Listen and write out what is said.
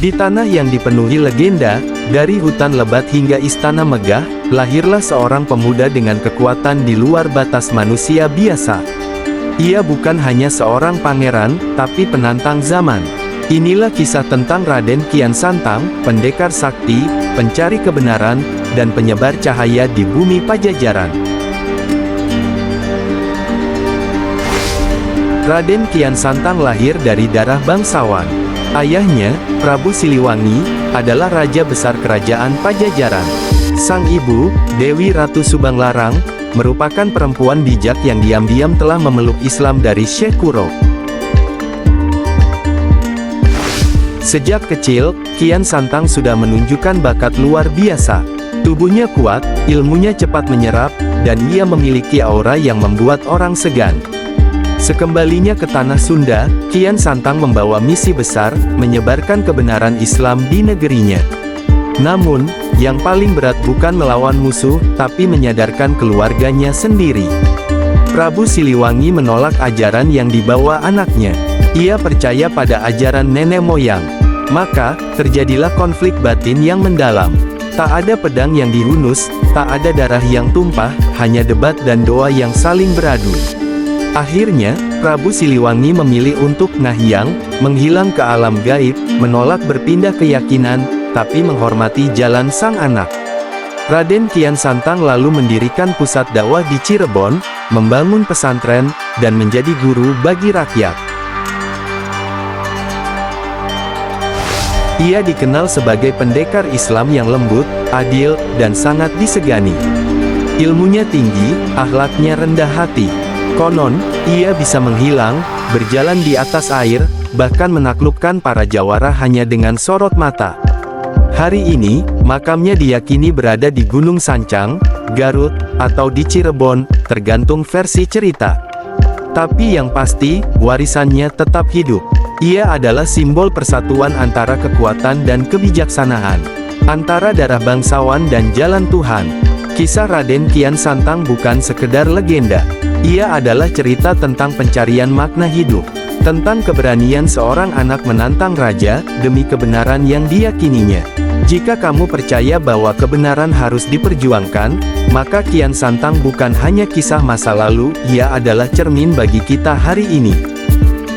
Di tanah yang dipenuhi legenda, dari hutan lebat hingga istana megah, lahirlah seorang pemuda dengan kekuatan di luar batas manusia biasa. Ia bukan hanya seorang pangeran, tapi penantang zaman. Inilah kisah tentang Raden Kian Santang, pendekar sakti, pencari kebenaran, dan penyebar cahaya di bumi Pajajaran. Raden Kian Santang lahir dari darah bangsawan. Ayahnya, Prabu Siliwangi, adalah raja besar kerajaan Pajajaran. Sang ibu, Dewi Ratu Subanglarang, merupakan perempuan bijak yang diam-diam telah memeluk Islam dari Syekh Kuro. Sejak kecil, Kian Santang sudah menunjukkan bakat luar biasa. Tubuhnya kuat, ilmunya cepat menyerap, dan ia memiliki aura yang membuat orang segan. Sekembalinya ke tanah Sunda, Kian Santang membawa misi besar, menyebarkan kebenaran Islam di negerinya. Namun, yang paling berat bukan melawan musuh, tapi menyadarkan keluarganya sendiri. Prabu Siliwangi menolak ajaran yang dibawa anaknya. Ia percaya pada ajaran nenek moyang. Maka, terjadilah konflik batin yang mendalam. Tak ada pedang yang dihunus, tak ada darah yang tumpah, hanya debat dan doa yang saling beradu. Akhirnya, Prabu Siliwangi memilih untuk ngahyang, menghilang ke alam gaib, menolak berpindah keyakinan, tapi menghormati jalan sang anak. Raden Kian Santang lalu mendirikan pusat dakwah di Cirebon, membangun pesantren, dan menjadi guru bagi rakyat. Ia dikenal sebagai pendekar Islam yang lembut, adil, dan sangat disegani. Ilmunya tinggi, akhlaknya rendah hati. Konon, ia bisa menghilang, berjalan di atas air, bahkan menaklukkan para jawara hanya dengan sorot mata. Hari ini, makamnya diyakini berada di Gunung Sancang, Garut, atau di Cirebon, tergantung versi cerita. Tapi yang pasti, warisannya tetap hidup. Ia adalah simbol persatuan antara kekuatan dan kebijaksanaan, antara darah bangsawan dan jalan Tuhan. Kisah Raden Kian Santang bukan sekedar legenda. Ia adalah cerita tentang pencarian makna hidup, tentang keberanian seorang anak menantang raja, demi kebenaran yang diyakininya. Jika kamu percaya bahwa kebenaran harus diperjuangkan, maka Kian Santang bukan hanya kisah masa lalu, ia adalah cermin bagi kita hari ini.